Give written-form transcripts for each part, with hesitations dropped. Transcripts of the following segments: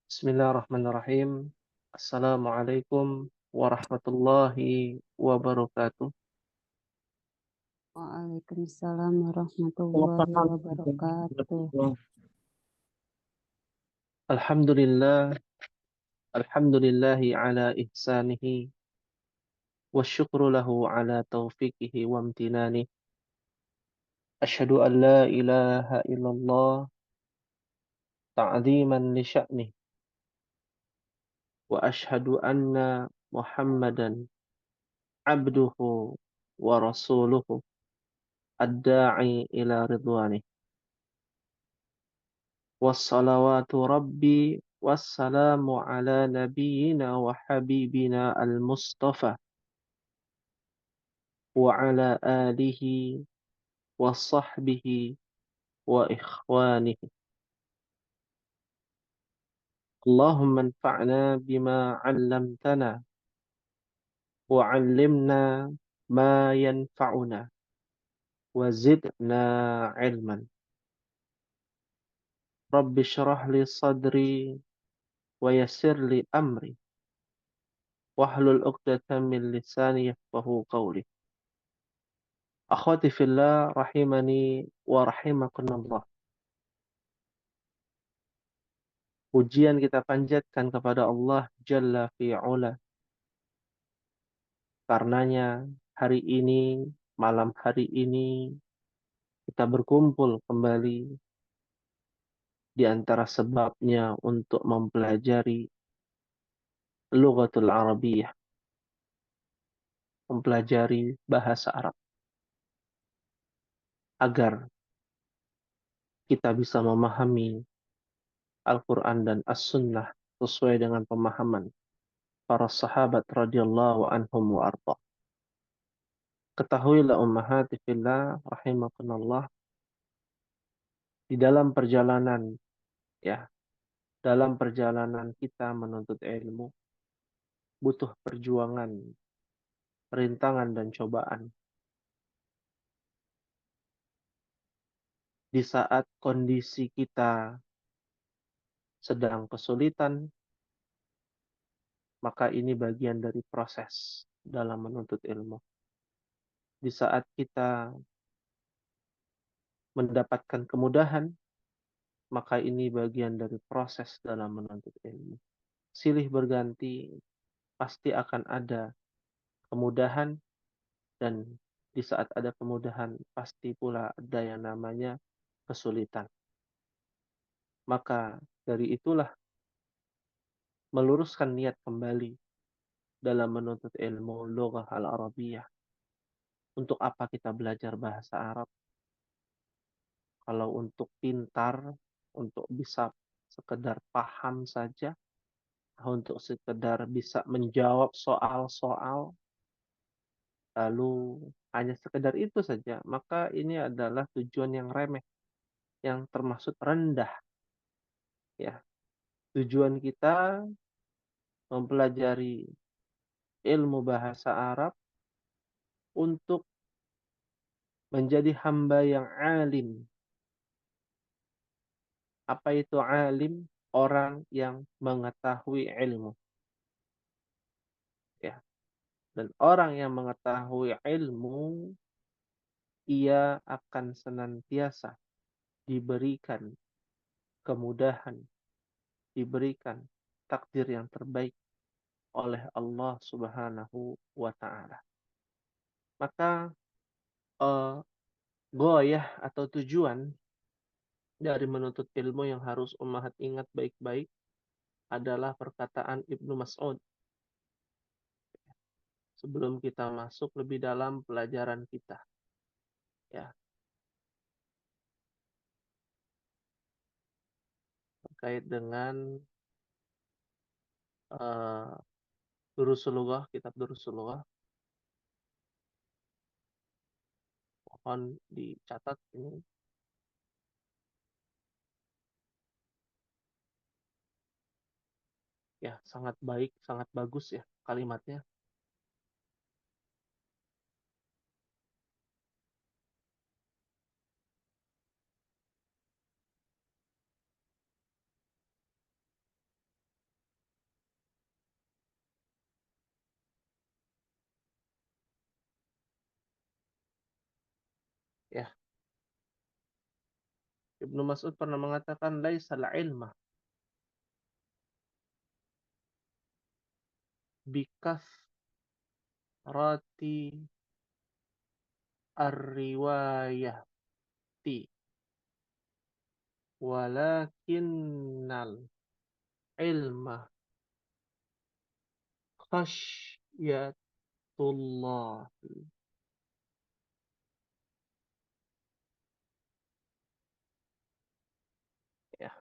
Bismillahirrahmanirrahim. Assalamualaikum warahmatullahi wabarakatuh. Waalaikumsalam warahmatullahi wabarakatuh. Alhamdulillah, alhamdulillahi ala ihsanihi, wa syukru lahu ala taufiqihi wa amtinani. Ashhadu an la ilaha illallah ta'ziman li sya'nih, wa ashhadu anna Muhammadan abduhu wa rasuluhu ad-da'i ila ridwanih. Wassalawatu rabbi wassalamu ala nabiyyina wa habibina al-mustafa wa ala alihi wa sahbihi wa ikhwanihi. Allahumma anfa'na bima 'allamtana wa 'allimna ma yanfa'una wa zidna 'ilman. Rabbi shrah li sadri wa yassir li amri wahlul 'uqdatam min lisani yafqahu qawli. Akhwati fillah rahimani wa rahimakumullah. Pujian kita panjatkan kepada Allah Jalla fi'ula. Karenanya hari ini, malam hari ini, kita berkumpul kembali di antara sebabnya untuk mempelajari Lughatul Arabiyyah, mempelajari bahasa Arab, agar kita bisa memahami Al-Quran dan As-Sunnah sesuai dengan pemahaman para sahabat radhiyallahu anhum wa arda. Ketahuilah ummahati fillah rahimakumullah, di dalam perjalanan ya, dalam perjalanan kita menuntut ilmu butuh perjuangan, rintangan dan cobaan. Di saat kondisi kita sedang kesulitan, maka ini bagian dari proses dalam menuntut ilmu. Di saat kita mendapatkan kemudahan, maka ini bagian dari proses dalam menuntut ilmu. Silih berganti, pasti akan ada kemudahan, dan di saat ada kemudahan, pasti pula ada yang namanya kesulitan. Maka dari itulah, meluruskan niat kembali dalam menuntut ilmu Lughah al-Arabiyyah. Untuk apa kita belajar bahasa Arab? Kalau untuk pintar, untuk bisa sekedar paham saja, untuk sekedar bisa menjawab soal-soal, lalu hanya sekedar itu saja, maka ini adalah tujuan yang remeh, yang termasuk rendah. Ya, tujuan kita mempelajari ilmu bahasa Arab untuk menjadi hamba yang alim. Apa itu alim? Orang yang mengetahui ilmu. Ya. Dan orang yang mengetahui ilmu, ia akan senantiasa diberikan kemudahan, diberikan takdir yang terbaik oleh Allah Subhanahu wa Ta'ala. Maka goyah atau tujuan dari menuntut ilmu yang harus ummahat ingat baik-baik adalah perkataan Ibnu Mas'ud. Sebelum kita masuk lebih dalam pelajaran kita, ya, terkait dengan Durusul Lughah, kitab Durusul Lughah, mohon dicatat ini. Ya, sangat baik, sangat bagus ya kalimatnya. Ya, Ibnu Mas'ud pernah mengatakan laisal ilma bikas rati ar-riwayati walakinnal ilma khasyatullah. Ya,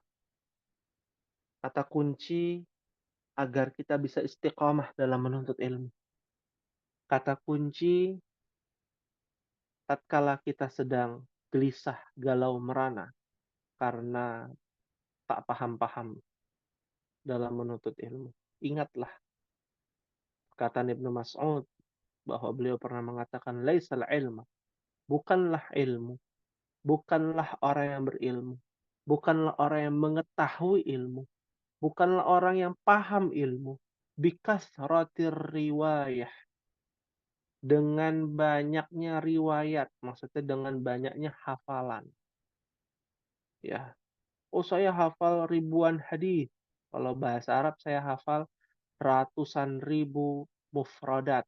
kata kunci agar kita bisa istiqamah dalam menuntut ilmu. Kata kunci tatkala kita sedang gelisah, galau, merana karena tak paham-paham dalam menuntut ilmu. Ingatlah kata Ibnu Mas'ud bahwa beliau pernah mengatakan laisal ilma, bukanlah ilmu, bukanlah orang yang berilmu, bukanlah orang yang mengetahui ilmu, bukanlah orang yang paham ilmu, bikasratir riwayah, dengan banyaknya riwayat, maksudnya dengan banyaknya hafalan. Ya, oh saya hafal ribuan hadis. Kalau bahasa Arab saya hafal ratusan ribu mufradat.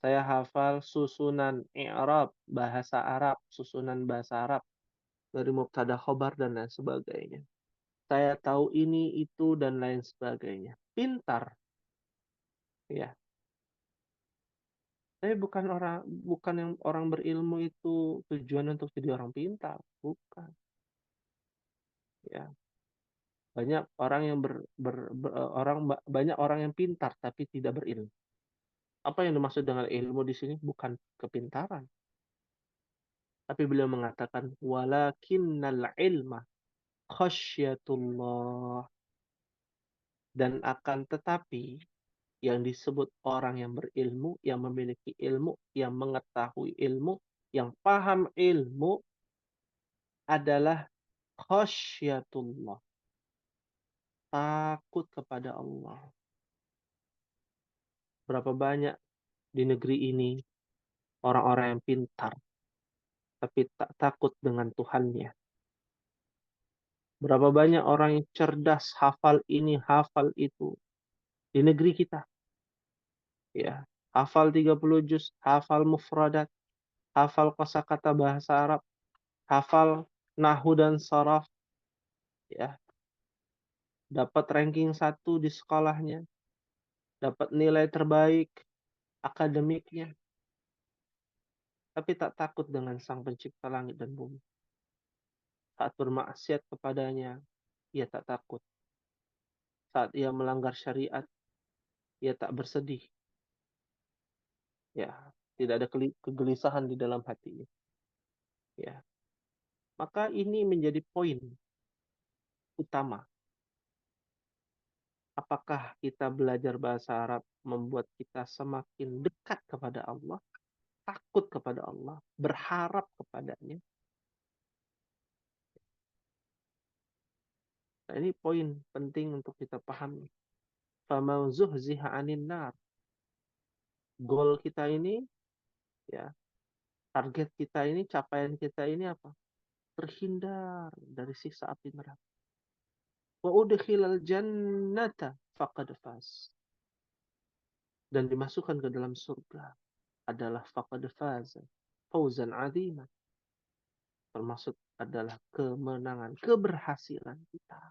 Saya hafal susunan i'rab bahasa Arab, susunan bahasa Arab dari mubtada khobar dan lain sebagainya. Saya tahu ini, itu, dan lain sebagainya. Pintar, ya. Tapi bukan yang orang berilmu itu tujuan untuk jadi orang pintar, bukan. Ya, banyak orang yang banyak orang yang pintar tapi tidak berilmu. Apa yang dimaksud dengan ilmu di sini bukan kepintaran, tapi beliau mengatakan walakinnal ilma khasyatullah, dan akan tetapi yang disebut orang yang berilmu, yang memiliki ilmu, yang mengetahui ilmu, yang paham ilmu adalah khasyatullah, takut kepada Allah. Berapa banyak di negeri ini orang-orang yang pintar tapi tak takut dengan Tuhannya. Berapa banyak orang yang cerdas, hafal ini, hafal itu di negeri kita. Ya, hafal 30 juz, hafal mufradat, hafal kosakata bahasa Arab, hafal nahu dan saraf, ya, dapat ranking 1 di sekolahnya, dapat nilai terbaik akademiknya, tapi tak takut dengan Sang Pencipta langit dan bumi. Saat bermaksiat kepadanya, ia tak takut. Saat ia melanggar syariat, ia tak bersedih. Ya, tidak ada kegelisahan di dalam hatinya. Ya, maka ini menjadi poin utama. Apakah kita belajar bahasa Arab membuat kita semakin dekat kepada Allah, takut kepada Allah, berharap kepadanya? Nah, ini poin penting untuk kita pahami. Faman zuhziha 'anil nar. Goal kita ini, ya, target kita ini, capaian kita ini apa? Terhindar dari siksa api neraka. Wa udkhilal jannata faqad faz. Dan dimasukkan ke dalam surga adalah faqad faz. Fauzan 'azima. Termasuk adalah kemenangan, keberhasilan kita.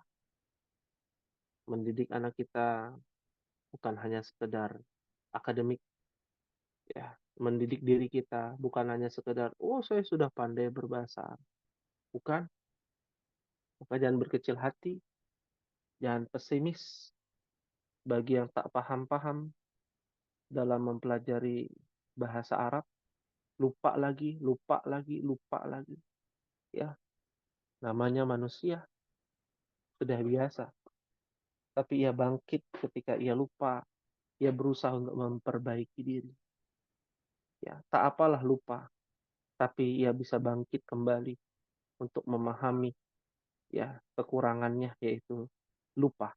Mendidik anak kita bukan hanya sekedar akademik, ya. Mendidik diri kita bukan hanya sekedar, oh saya sudah pandai berbahasa. Bukan. Maka jangan berkecil hati, jangan pesimis bagi yang tak paham-paham dalam mempelajari bahasa Arab. Lupa lagi, lupa lagi, lupa lagi. Ya, namanya manusia, sudah biasa. Tapi ia bangkit ketika ia lupa. Ia berusaha untuk memperbaiki diri. Ya, tak apalah lupa, tapi ia bisa bangkit kembali untuk memahami, ya, kekurangannya, yaitu lupa.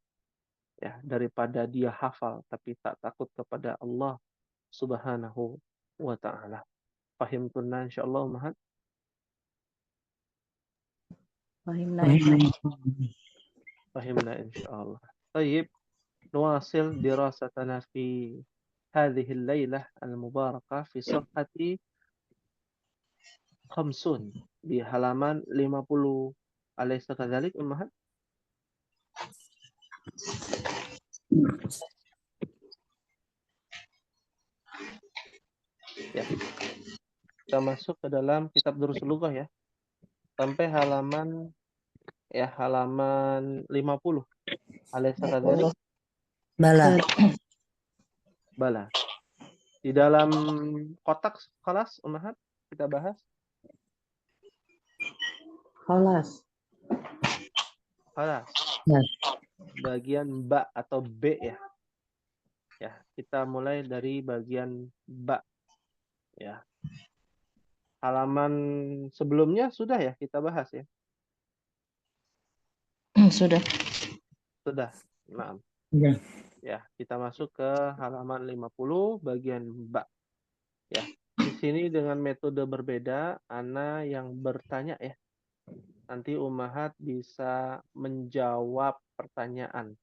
Ya, daripada dia hafal tapi tak takut kepada Allah Subhanahu wa taala. Fahimtunna insyaallah Mahat. فهمنا إن شاء الله. طيب نواصل دراستنا في هذه الليلة المباركة في صفحة 50 di halaman 50. أليس كذلك أمهات؟ Ya, kita masuk ke dalam kitab Durusul Lughah ya. Sampai halaman 50. Alaysa kadzalik? Bala. Bala. Di dalam kotak kelas Ummahat kita bahas Khalas. Ya. Bagian ba atau b ya. Ya, kita mulai dari bagian ba ya. Halaman sebelumnya sudah ya kita bahas ya. Sudah. Nah, Ya. ya, kita masuk ke halaman 50 bagian ba. Ya. Di sini dengan metode berbeda, ana yang bertanya ya. Nanti Ummahat bisa menjawab pertanyaan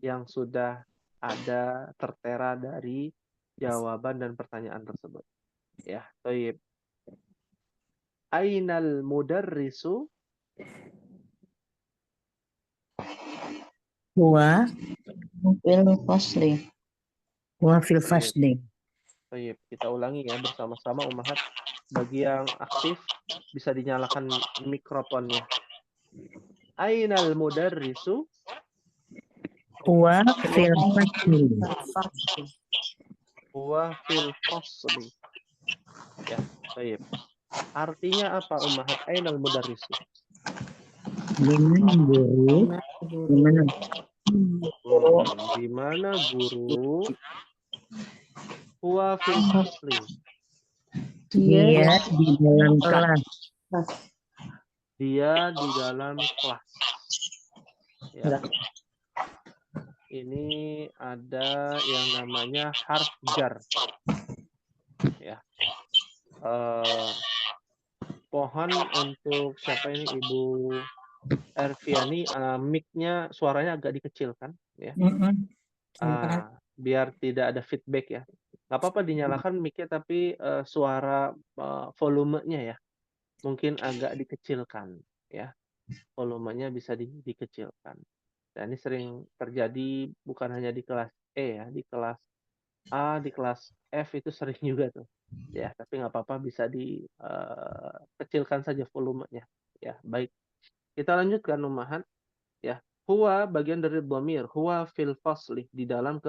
yang sudah ada tertera dari jawaban dan pertanyaan tersebut. Ya, baik. Ainal mudarrisu? Huwa fil fasli. fil fasli. Baik, kita ulangi ya bersama-sama Ummahat. Bagi yang aktif bisa dinyalakan mikrofonnya. Ainal mudarrisu? Huwa fil fasli. Huwa fil fasli. Ya, baik. Artinya apa Ummahat? Ainal mudarrisu? Di mana guru? Di mana? Di mana guru? Huwa fil fasli. Dia di dalam kelas. Dia di dalam kelas. Ya. Ini ada yang namanya harf jar. Ya. Pohon untuk siapa ini Ibu Erviani, mic-nya suaranya agak dikecilkan ya. Biar tidak ada feedback ya. Nggak apa-apa dinyalakan mic-nya tapi suara volumenya ya mungkin agak dikecilkan ya. Volumenya bisa dikecilkan. Dan ini sering terjadi bukan hanya di kelas E ya, di kelas A, di kelas F itu sering juga tuh. Ya, tapi nggak apa-apa bisa dikecilkan saja volumenya. Ya, baik. Kita lanjutkan Ummahat. Ya, huwa bagian dari dhamir, huwa fil fasli di dalam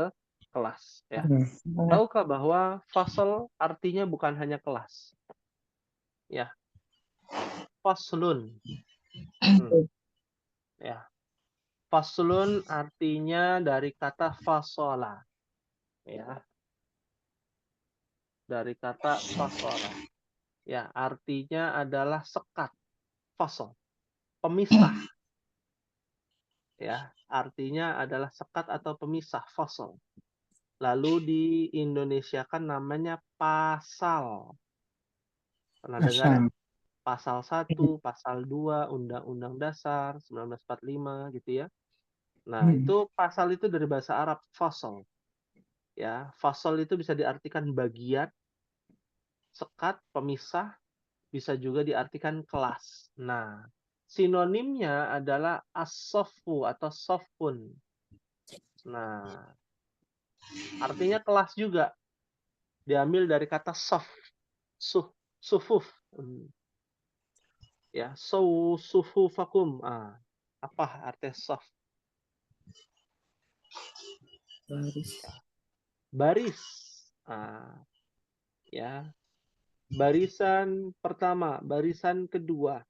kelas ya. Tahukah bahwa fasal artinya bukan hanya kelas. Ya. Faslun. Ya. Faslun artinya dari kata fasola. Ya. Dari kata fasola. Ya, artinya adalah sekat. Fasol. Pemisah. Ya, artinya adalah sekat atau pemisah, fasol. Lalu di Indonesia kan namanya pasal. Pernah dengar ya? Pasal 1, pasal 2, Undang-Undang Dasar 1945 gitu ya. Nah, itu pasal itu dari bahasa Arab fasal. Ya, fasal itu bisa diartikan bagian, sekat, pemisah, bisa juga diartikan kelas. Nah, sinonimnya adalah as-soffu atau sofun. Nah, artinya kelas juga. Diambil dari kata sof, sufuf. Ya, sufufakum. Apa arti sof? Baris. Ya. Barisan pertama, barisan kedua.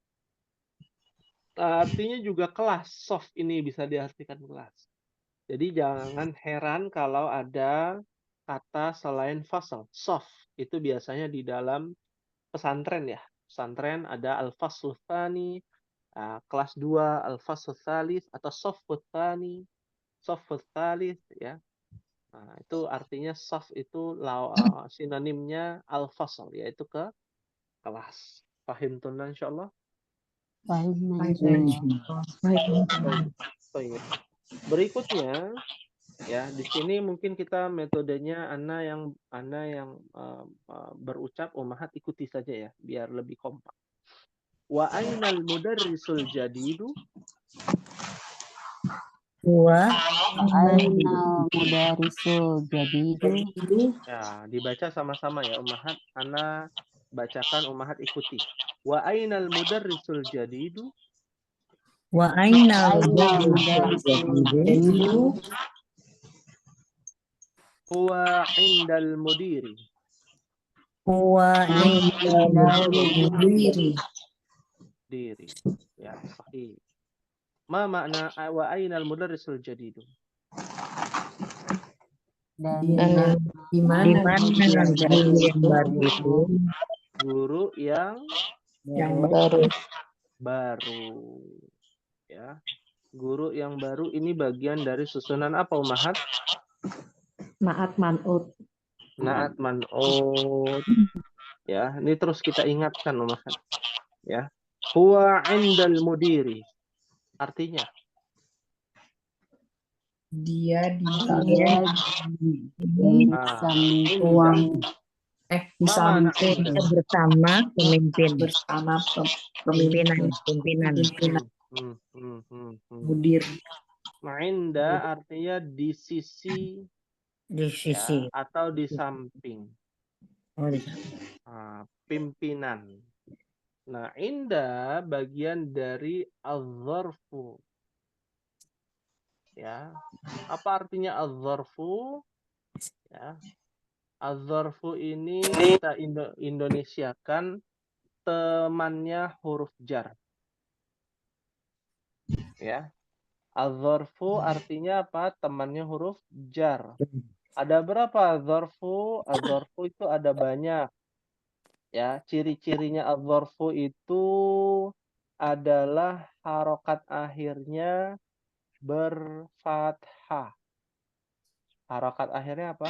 Artinya juga kelas. Soft ini bisa diartikan kelas. Jadi jangan heran kalau ada kata selain fasal. Soft itu biasanya di dalam pesantren ya. Pesantren ada al-fasl tsani, kelas 2 al-fasl tsalis atau safut tsani, safut tsalis ya. Nah, itu artinya soft itu sinonimnya al-fasl yaitu ke kelas. Pahim tunan insyaallah? Baik. Berikutnya ya, di sini mungkin kita metodenya Ana yang berucap, Ummahat ikuti saja ya biar lebih kompak. Wa ainal mudarrisul jadidu? Huwa Ainal mudarisul jadidu. Ya, dibaca sama-sama ya Ummahat. Ana bacakan, Ummahat ikuti. Wa ainal mudarrisul jadidu? wa ainal Ainal mudarisul mudarisul jadidu. jadidu. Huwa indal mudiri. Huwa indal mudiri. Diri. Ya, sahih. Ma makna wa ainal mudarrisul jadidu? Dan Di mana guru yang baru itu? Guru yang baru. baru. Ya. Guru yang baru ini bagian dari susunan apa, Ummahat? Naat man'ut. Naat man'ut. Ya, ini terus kita ingatkan, Ummahat. Ya. Huwa indal mudiri. Artinya Dia di samping. di samping Bersama pemimpin. bersama Pimpinan. mudir. Inda artinya di sisi Di sisi. ya, atau di samping. Oh, Pimpinan. Nah, inda bagian dari az-zarfu. Ya. Apa artinya az-zarfu? Ya. Az-zarfu ini kita Indonesiakan temannya huruf jar. Ya. Az-zarfu artinya apa? Temannya huruf jar. Ada berapa az-zarfu? Az-zarfu itu ada banyak. Ya, ciri-cirinya az-zarfu itu adalah harokat akhirnya berfathah. Harokat akhirnya apa?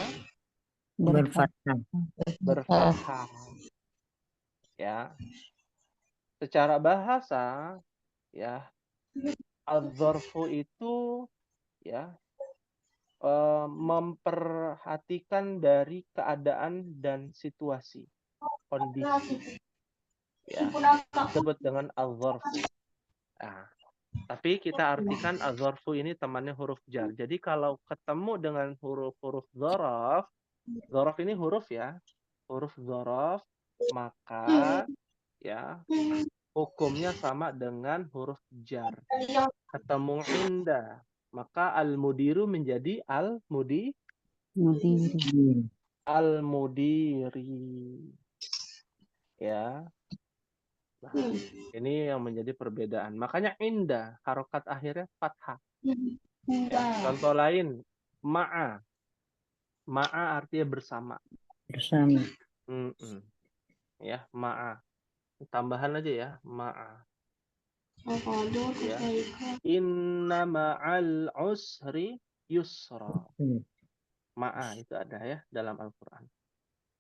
berfathah. Berfathah. Ya. Secara bahasa, ya, az-zarfu itu ya memperhatikan dari keadaan dan situasi, kondisi. Ya, disebut dengan az-zarfu. Nah, tapi kita artikan az-zarfu ini temannya huruf jar. Jadi kalau ketemu dengan huruf-huruf dzaraf, dzaraf ini huruf ya, huruf dzaraf, maka ya hukumnya sama dengan huruf jar. Ketemu inda, maka al-mudiru menjadi al-mudiri. Ya. Nah, ini yang menjadi perbedaan. Makanya inda, harokat akhirnya fathah. Ya. Contoh lain, ma'a. Ma'a artinya bersama. Bersama. Ya, ma'a. Tambahan aja ya, ma'a. Ya. Inna ma'al usri yusra. Ma'a itu ada ya dalam Al-Quran.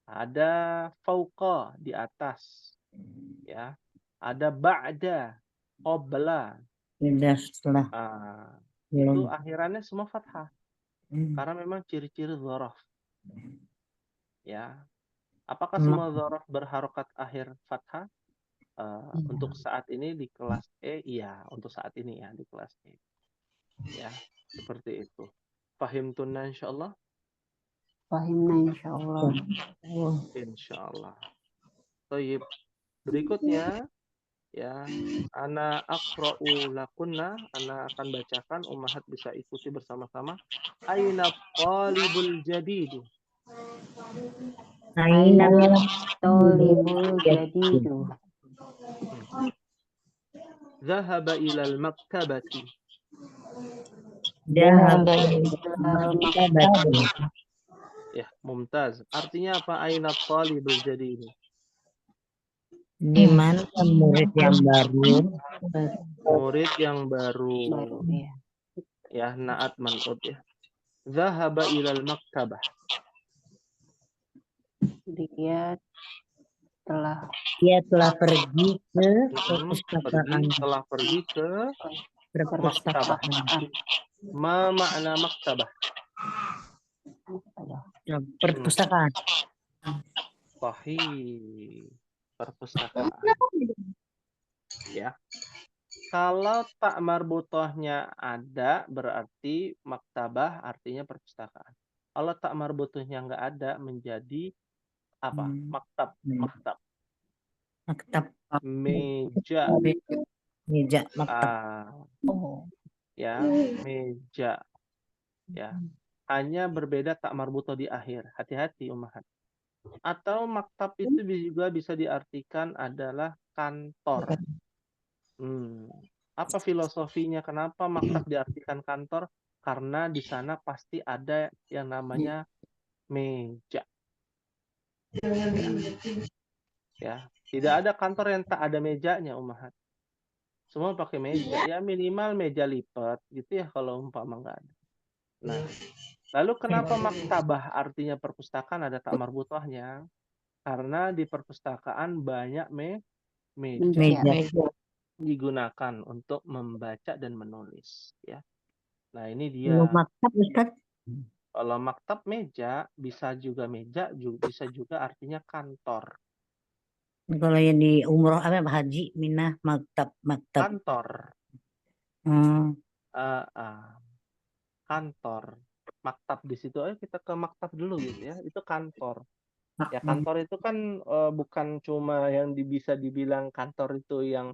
Ada fauqa di atas. Ya. Ada ba'da, qabla. Setelah. Itu akhirannya semua fathah. Karena memang ciri-ciri dzaraf. Ya. Apakah semua dzaraf berharokat akhir fathah? Untuk saat ini di kelas E, iya. Untuk saat ini ya di kelas E. Ya, seperti itu. Fahimtunna insyaallah? Fahimna insyaallah. Insyaallah. Baik. Berikutnya ya, ana aqra'u lakunna, ana akan bacakan, Ummahat bisa ikuti bersama-sama. Aina talibul jadidu? Aina talibul jadidu? Zahaba ilal maktabati. Ya, mumtaz. Artinya apa aina talibul jadidu? Di mana murid yang baru? Murid yang baru. Ya, naat man'ut ya. Zahaba ilal maktabah. Dia Dia telah pergi ke telah pergi ke perpustakaan. ma makna maktabah. Perpustakaan. Sahih. Perpustakaan. Ya. Kalau tak marbutohnya ada, berarti maktabah artinya perpustakaan. Kalau tak marbutohnya nggak ada, menjadi apa? Maktab. Maktab. Maktab. Meja. Meja maktab. Ya, meja. Ya. Hanya berbeda tak marbutoh di akhir. Hati-hati, Ummahat. Atau maktab itu juga bisa diartikan adalah kantor. Apa filosofinya? Kenapa maktab diartikan kantor? Karena di sana pasti ada yang namanya meja. Ya, tidak ada kantor yang tak ada mejanya, Ummahat. Semua pakai meja. Ya minimal meja lipat gitu ya kalau umpama nggak ada. Nah, lalu kenapa maktabah artinya perpustakaan ada tak marbutohnya? Karena di perpustakaan banyak meja digunakan untuk membaca dan menulis. Ya. Nah ini Kalau dia. maktab, Ustaz, Kalau maktab meja bisa juga bisa juga artinya kantor. kalau yang di umroh apa haji minah maktab. Kantor. Hmm. Kantor. Maktab di situ ayo kita ke maktab dulu gitu ya. Itu kantor. Ya kantor itu kan bukan cuma yang bisa dibilang kantor itu yang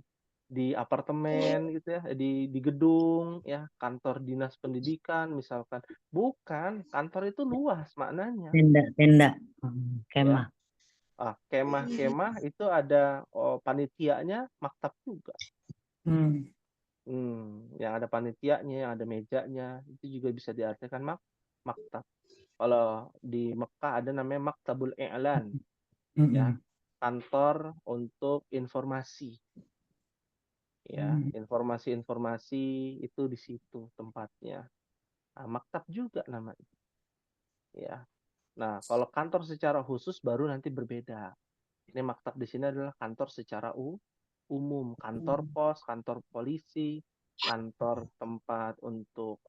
di apartemen gitu ya, di gedung ya, kantor dinas pendidikan misalkan. Bukan, kantor itu luas maknanya. Tenda. Kemah. Ya. Kemah itu ada panitianya, maktab juga. Yang ada panitianya, yang ada mejanya, itu juga bisa diartikan maktab. Kalau di Mekah ada namanya Maktabul I'lan. Ya, kantor untuk informasi. Ya, informasi-informasi itu di situ tempatnya. Nah, maktab juga namanya. Ya. Nah, kalau kantor secara khusus baru nanti berbeda. Ini maktab di sini adalah kantor secara umum, kantor pos, kantor polisi, kantor tempat untuk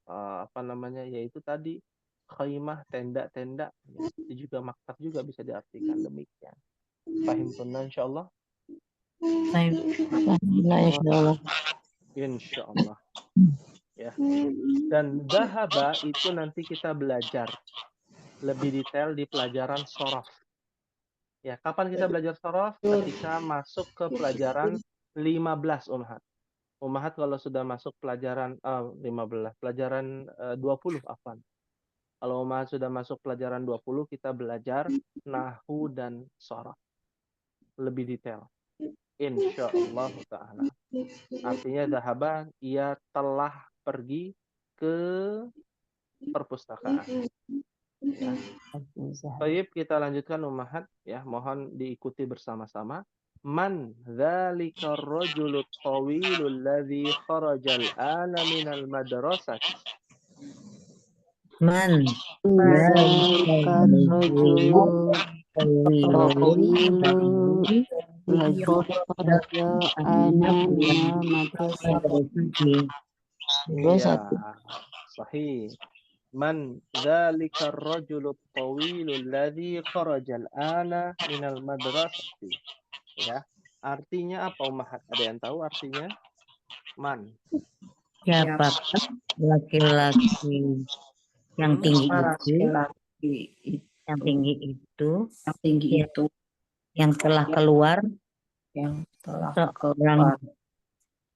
yaitu tadi khaimah, tenda-tenda, ya, itu juga maktab juga bisa diartikan demikian. Paham tunan insyaallah? Insyaallah. Ya. Dan dhahaba itu nanti kita belajar lebih detail di pelajaran shorof. Ya, kapan kita belajar shorof? Ketika masuk ke pelajaran 15 Ummahat. Ummahat kalau sudah masuk pelajaran 15, pelajaran 20 afwan. Kalau Ummahat sudah masuk pelajaran 20, kita belajar nahwu dan shorof. Lebih detail. Insyaallah ta'ala. Artinya dhahaba, ia telah pergi ke perpustakaan. Ya. Baik, kita lanjutkan Ummahat ya, mohon diikuti bersama-sama. Man dzalika ar-rajulu at-tawilu alladhi kharaja al-ana min al-madrasah. Man dzalika ar-rajulu ladzi kharaja ana minal madrasati. Ya, sahih. Man dzalika ar-rajulu at-tawilu alladhi kharaja al-ana min al-madrasati. Ya. Artinya apa Ummahat? Ada yang tahu artinya? Man. Siapa laki-laki yang tinggi itu, yang telah keluar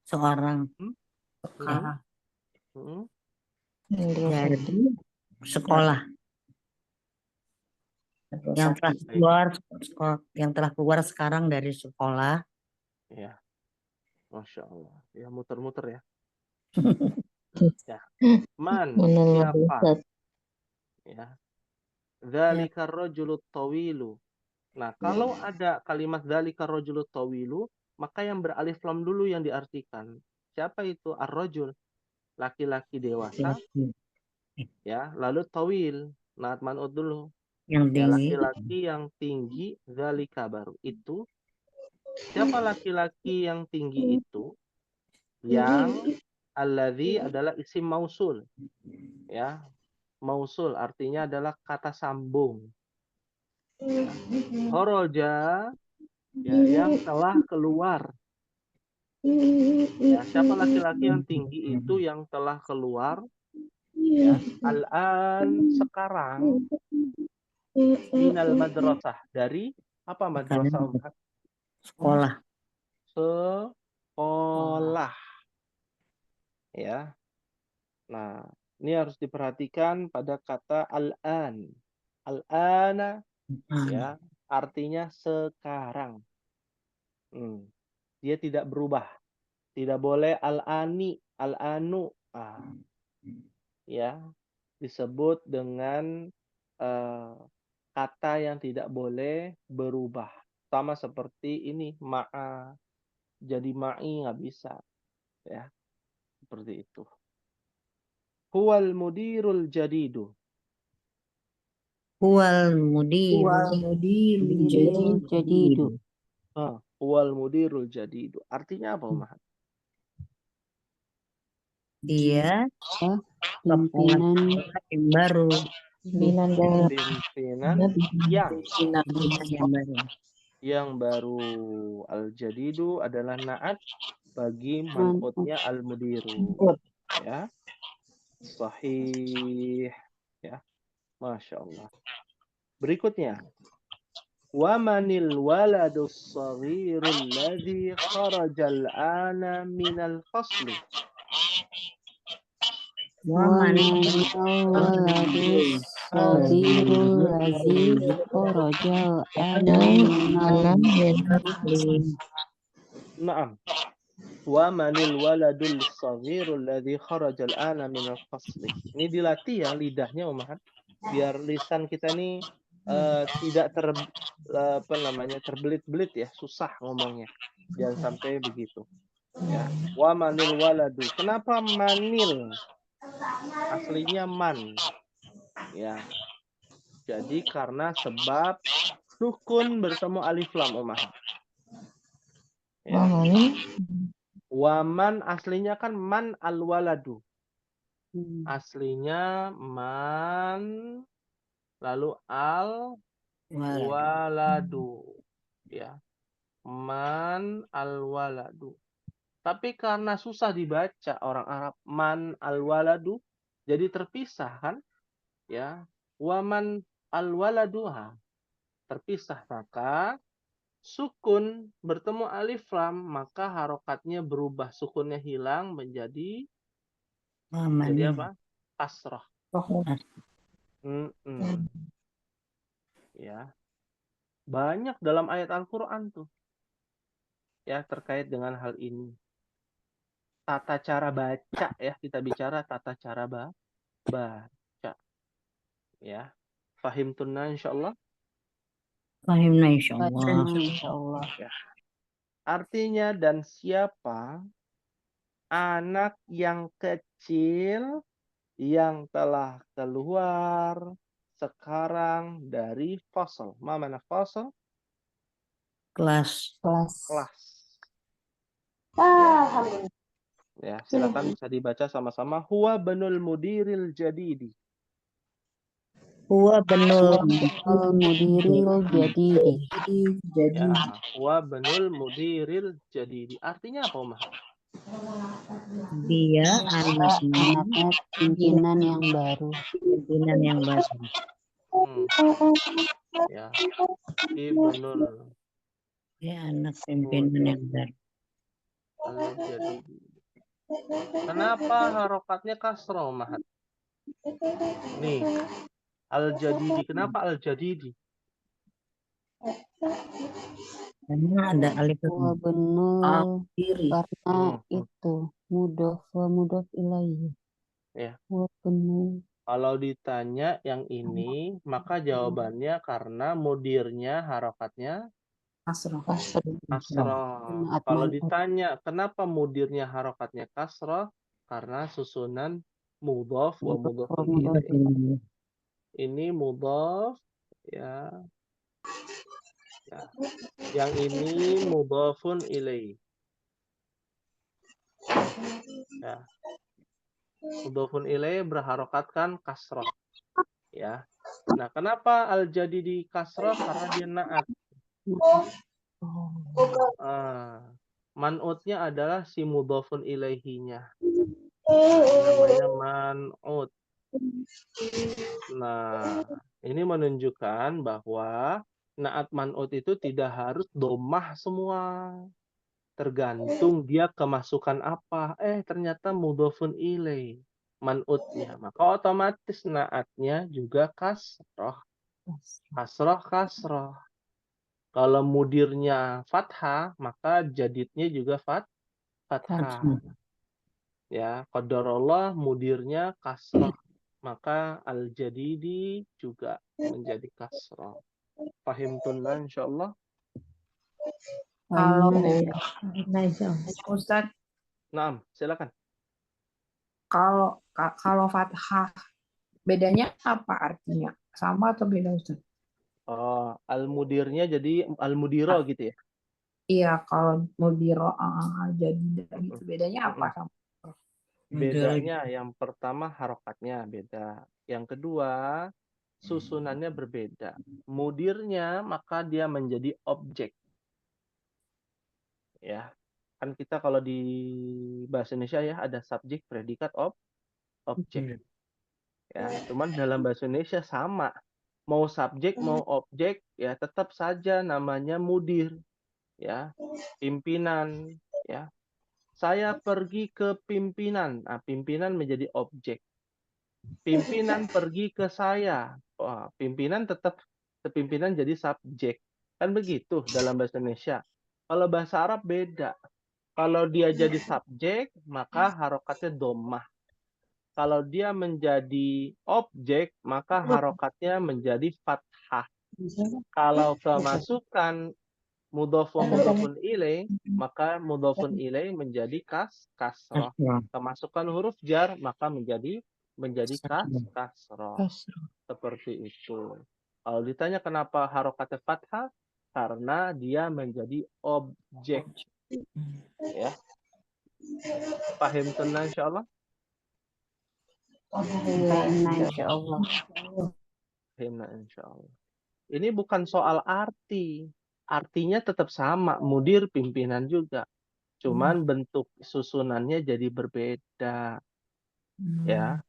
seorang dari sekolah, yang telah keluar sekarang dari sekolah. Ya, masya Allah. Ya muter-muter ya. Ya. Man, siapa? Ya. Dzalikar rajulu tawilu. Nah, kalau ada kalimat dzalikar rajulu tawilu, maka yang beralif lam dulu yang diartikan. Siapa itu? Ar-rajul, laki-laki dewasa. Ya, lalu tawil, naat man'ud dulu. Yang ya, tinggi. laki-laki yang tinggi, dzalika baru. Itu Siapa laki-laki yang tinggi itu? Yang alladzi adalah isim mausul. Ya, mausul artinya adalah kata sambung. Ya. Kharaja ya, yang telah keluar. Ya, siapa laki-laki yang tinggi itu yang telah keluar? Ya, al-an sekarang minal madrasah, dari apa madrasah? Sekolah. Sekolah. Ya. Nah, ini harus diperhatikan pada kata al-an. Al-ana ya, artinya sekarang. Dia tidak berubah. Tidak boleh al-ani, al-anu. Ya, disebut dengan kata yang tidak boleh berubah. Sama seperti ini, ma'a. Jadi ma'i nggak bisa. Ya, seperti itu. Huwal mudirul jadidu. Huwal mudirul jadidu. Huwal mudirul jadidu. Artinya apa, Umar? Dia Pimpinan yang baru. Pimpinan yang baru. Al-jadidu adalah na'at bagi man'utnya al-mudiru. Ya. Sahih. Ya. Masya Allah. Berikutnya. Wa manil waladus saghirul ladzi kharajal ana minal fasli. Wa manil waladus saghirul ladzi kharajal ana minal fasli. Naam. Wa manil waladul saghirul ladzi kharajal ana minal fasli. Ini dilatih ya lidahnya, Umahat. Biar lisan kita ini tidak terbelit-belit ya, susah ngomongnya. Jangan sampai begitu. Ya. Wa manil waladu. Kenapa manil? Aslinya man. Ya. Jadi karena sebab sukun bertemu alif lam, Umar. Ya. Waman aslinya kan man al waladu. Aslinya man lalu al waladu. Ya. Man al waladu. Tapi karena susah dibaca orang Arab, man al waladu, jadi terpisah kan? Ya. Waman al waladu terpisah, maka sukun bertemu alif lam, maka harokatnya berubah, sukunnya hilang menjadi apa? Kasrah. Ya. Banyak dalam ayat Al-Qur'an tuh. Ya, terkait dengan hal ini. Tata cara baca ya, kita bicara tata cara baca. Ya. Fahim tunna insyaallah. Fahimna insyaallah. Ya. Artinya, dan siapa anak yang kecil yang telah keluar sekarang dari fasal. Ma mana fasal? Kelas. Ya, silakan bisa dibaca sama-sama. Huwa banul mudiril jadidi. Huwa banul mudiril jadidi. Ya, huwa banul mudiril jadidi. Artinya apa, Umar? Dia anaknya pimpinan yang baru. Ya, ibnul. Ya, anak pimpinan yang baru. Al-jadidi. Kenapa harokatnya kasroh, Mahat? Nih, al-jadidi. Kenapa al-jadidi? Karena ada alif lam. Karena itu mudhof ilaihi. Ya. Benar. Kalau ditanya yang ini, maka jawabannya karena mudirnya harokatnya kasroh. Kalau ditanya kenapa mudirnya harokatnya kasroh, karena susunan mudhof wa mudhof ilaih. Ini mudhof ya Ya. Yang ini mudhafun ilaih. Ya. Mudhafun ilaih berharokatkan kasrah. Ya. Nah, kenapa al-jadi di kasrah? Karena dia na'at. Man'utnya adalah si mudhafun ilaihinya. Namanya man'ut. Nah, ini menunjukkan bahwa na'at man'ut itu tidak harus domah semua. Tergantung dia kemasukan apa. Ternyata mudhafun ilaih man'utnya. Maka otomatis na'atnya juga kasroh. Kasroh. Kalau mudirnya fathah, maka jadidnya juga fathah. Ya, qadarullah mudirnya kasroh. Maka al-jadidi juga menjadi kasroh. Fahimtunna insyaallah. Kalau Fahim. Ustadz, Naam, silakan. kalau fathah bedanya apa artinya? Sama atau beda Ustadz? Oh, al-mudirnya jadi al-mudiro gitu ya. Iya, kalau mudiro jadi gitu bedanya apa sama? Bedanya yang pertama harokatnya beda. Yang kedua susunannya berbeda. Mudirnya maka dia menjadi objek. Ya. Kan kita kalau di bahasa Indonesia ya ada subjek, predikat, objek. Ya, cuman dalam bahasa Indonesia sama. Mau subjek, mau objek, ya tetap saja namanya mudir. Ya. Pimpinan, ya. Saya pergi ke pimpinan. Nah, pimpinan menjadi objek. Pimpinan pergi ke saya. Wah, pimpinan jadi subjek. Kan begitu dalam bahasa Indonesia. Kalau bahasa Arab beda. Kalau dia jadi subjek, maka harokatnya domah. Kalau dia menjadi objek, maka harokatnya menjadi fathah. Kalau kemasukan mudhofun ilaih, maka mudhofun ilaih menjadi kasroh. Kemasukan huruf jar, maka menjadi kasroh. Seperti itu. Kalau ditanya kenapa harokatnya fathah, karena dia menjadi objek. Ya. Paham tenang insyaallah? Insyaallah. Paham insyaallah. Ini bukan soal arti. Artinya tetap sama, mudir pimpinan juga. Cuman bentuk susunannya jadi berbeda. Ya.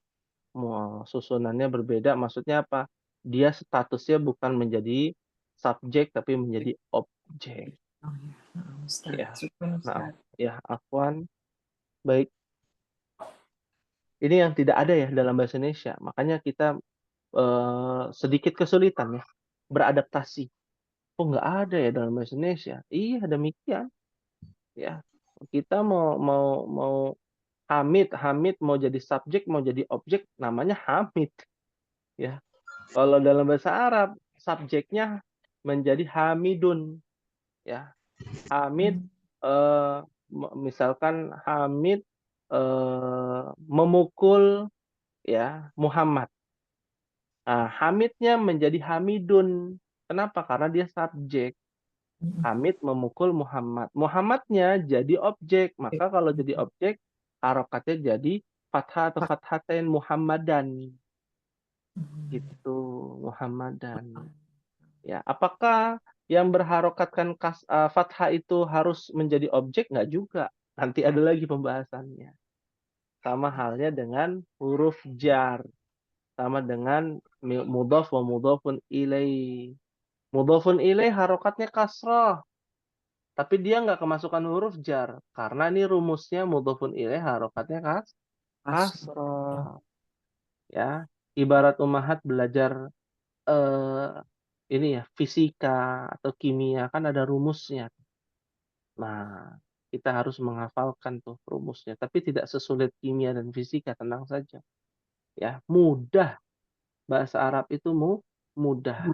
Susunannya berbeda maksudnya apa? Dia statusnya bukan menjadi subjek tapi menjadi objek. Ya. Nah, ya, afwan. Baik. Ini yang tidak ada ya dalam bahasa Indonesia. Makanya kita sedikit kesulitan ya beradaptasi. Oh, nggak ada ya dalam bahasa Indonesia. Iya, demikian. Ya. Kita mau Hamid mau jadi subjek, mau jadi objek, namanya Hamid. Ya. Kalau dalam bahasa Arab, subjeknya menjadi Hamidun. Ya. Hamid misalkan Hamid memukul ya Muhammad. Nah, Hamidnya menjadi Hamidun. Kenapa? Karena dia subjek. Hamid memukul Muhammad. Muhammadnya jadi objek. Maka kalau jadi objek, harokatnya jadi fathah atau fathatain Muhammadan. Gitu, Muhammadan. Ya, apakah yang berharokatkan fathah itu harus menjadi objek? Nggak juga. Nanti ada lagi pembahasannya. Sama halnya dengan huruf jar. Sama dengan mudhaf wa mudhafun ilaih. Mudhafun ilaih harokatnya kasrah. Tapi dia nggak kemasukan huruf jar. Karena ini rumusnya mudhafun ilaih harokatnya kasrah. Ya, ibarat umahat belajar ini ya fisika atau kimia kan ada rumusnya. Nah, kita harus menghafalkan tuh rumusnya. Tapi tidak sesulit kimia dan fisika, tenang saja. Ya, mudah. Bahasa Arab itu mudah.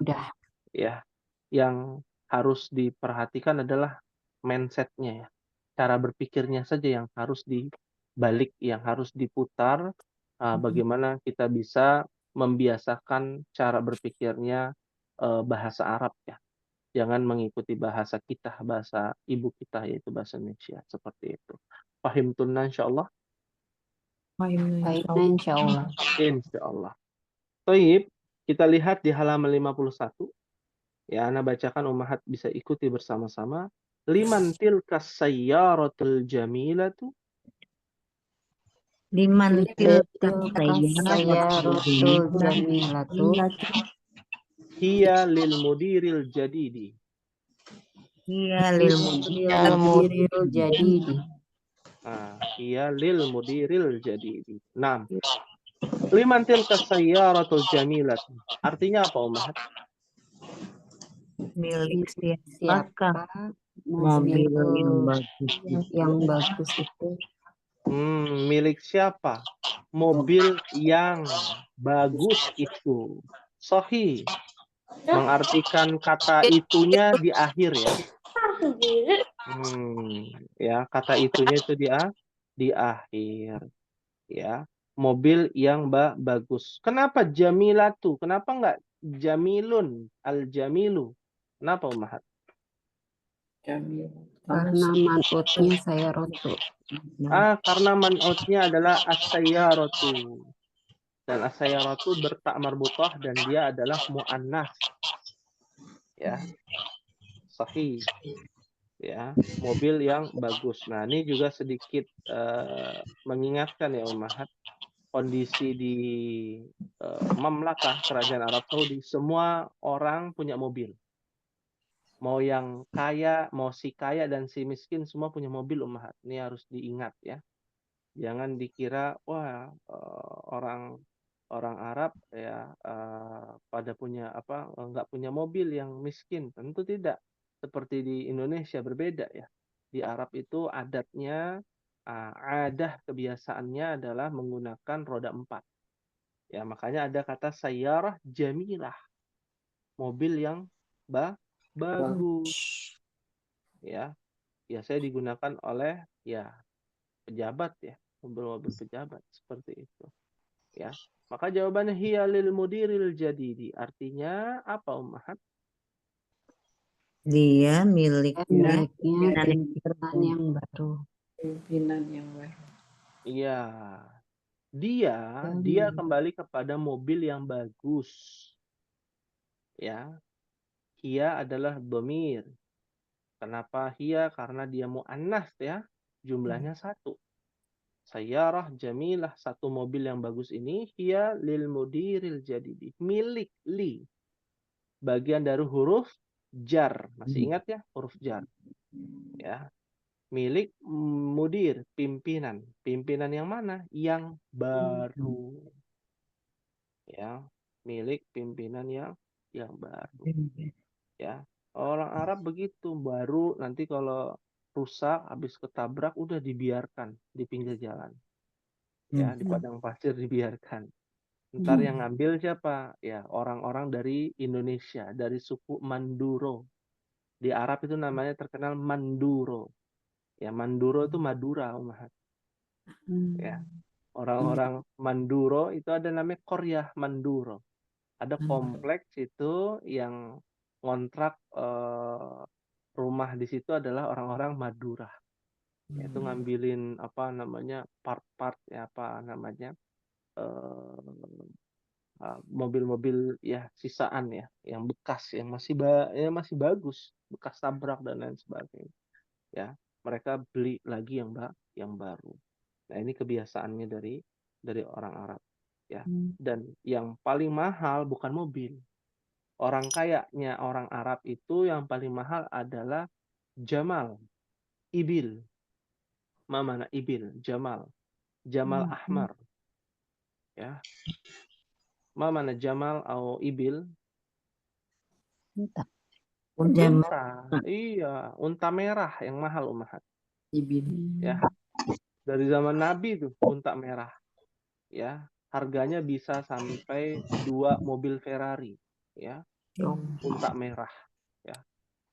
Ya, yang harus diperhatikan adalah mindsetnya ya. Cara berpikirnya saja yang harus dibalik, yang harus diputar. Bagaimana kita bisa membiasakan cara berpikirnya bahasa Arab ya. Jangan mengikuti bahasa kita, bahasa ibu kita yaitu bahasa Indonesia seperti itu. Pahim tunna insyaallah? Baiklah insya Allah. Insyaallah. Baik, kita lihat di halaman 51. Ya, ana bacakan ummahat bisa ikuti bersama-sama. Liman tilkas sayyaratul jamilatu Liman tilka Sayyaratul jamilatu hiya lil mudiril jadidi. Iya lil Al mudiril jadidi. Hiya lil mudiril jadidi. 6. Liman tilkas sayyaratul jamilatu. Artinya apa, ummahat? milik Siapa siapakah mobil yang bagus itu? Milik siapa? Mobil yang bagus itu. Sahih. Mengartikan kata itunya di akhir ya. Ya, kata itunya itu di akhir. Ya, mobil yang bagus. Kenapa jamilatu? Kenapa enggak jamilun? Al-jamilu. Kenapa, ummahat? Karena manutnya saya rotu. Karena man'utnya adalah as-sayyaratu. Dan as-sayyaratu bertak marbutah dan dia adalah mu'annas. Ya. Sahih. Ya, mobil yang bagus. Nah, ini juga sedikit mengingatkan ya ummahat, kondisi di Mamlakah Kerajaan Arab Saudi, semua orang punya mobil. Mau yang kaya, mau si kaya dan si miskin semua punya mobil ummahat. Ini harus diingat ya. Jangan dikira wah orang Arab ya pada punya nggak punya mobil yang miskin. Tentu tidak. Seperti di Indonesia berbeda ya. Di Arab itu adatnya adah kebiasaannya adalah menggunakan roda 4. Ya, makanya ada kata sayyarah jamilah. Mobil yang bagus. Ya. Biasanya digunakan oleh ya pejabat ya, mobil-mobil pejabat seperti itu. Ya. Maka jawabannya hiya lil mudiril jadidi. Artinya apa, ummahat? Dia miliknya Pimpinan yang baru. Iya. Dia kembali kepada mobil yang bagus. Ya. Hiya adalah dhamir. Kenapa hiya? Karena dia mu'annas ya. Jumlahnya 1. Sayyarah jamilah, satu mobil yang bagus ini hiya lil mudiril jadidi. Milik li. Bagian dari huruf jar. Masih ingat ya huruf jar? Ya. Milik mudir, pimpinan. Pimpinan yang mana? Yang baru. Ya. Milik pimpinan yang baru. Ya. Orang Arab begitu, baru nanti kalau rusak habis ketabrak udah dibiarkan di pinggir jalan. Ya, di padang pasir dibiarkan. Ntar yang ngambil siapa? Ya, orang-orang dari Indonesia, dari suku Manduro. Di Arab itu namanya terkenal Manduro. Ya, Manduro itu Madura, ummahat. Ya. Orang-orang Manduro itu ada namanya Koryah Manduro. Ada kompleks itu yang ngontrak rumah di situ adalah orang-orang Madura. Itu ngambilin part-part ya mobil-mobil ya sisaan ya yang bekas yang masih bagus, bekas tabrak dan lain sebagainya. Ya, mereka beli lagi yang baru. Nah, ini kebiasaannya dari orang Arab ya. Dan yang paling mahal bukan mobil. Orang kayanya orang Arab itu yang paling mahal adalah Jamal, ibil. Mana ibil? Jamal ahmar. Ya. Mana Jamal atau ibil? Unta. Iya, unta merah yang mahal, ummahat. Ya. Dari zaman Nabi tuh unta merah. Ya, harganya bisa sampai 2 mobil Ferrari, ya. Unta merah, ya.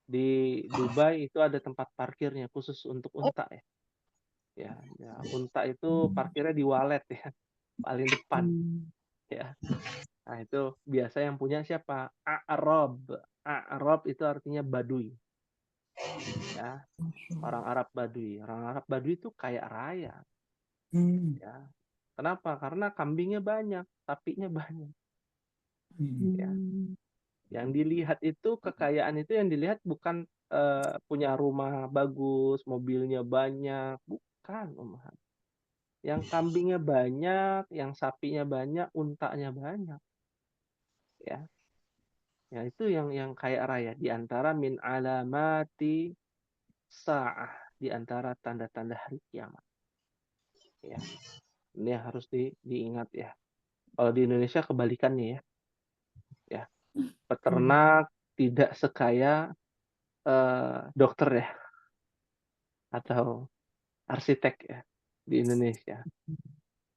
Di Dubai itu ada tempat parkirnya khusus untuk unta ya. Ya, unta itu parkirnya di walet ya, paling depan. Ya. Nah, itu biasa yang punya siapa? Arab. A'rab itu artinya Baduy. Ya, orang Arab Baduy. Orang Arab Baduy itu kayak raya. Ya. Kenapa? Karena kambingnya banyak, sapinya banyak. Ya. Yang dilihat itu, kekayaan itu yang dilihat bukan punya rumah bagus, mobilnya banyak, bukan, Ummahat. Yang kambingnya banyak, yang sapinya banyak, untanya banyak. Ya. Ya, itu yang kaya raya di antara min alamati sa'ah, di antara tanda-tanda hari kiamat. Ya. Ini harus diingat ya. Kalau di Indonesia kebalikannya ya. Ya. Peternak tidak sekaya dokter ya, atau arsitek ya di Indonesia.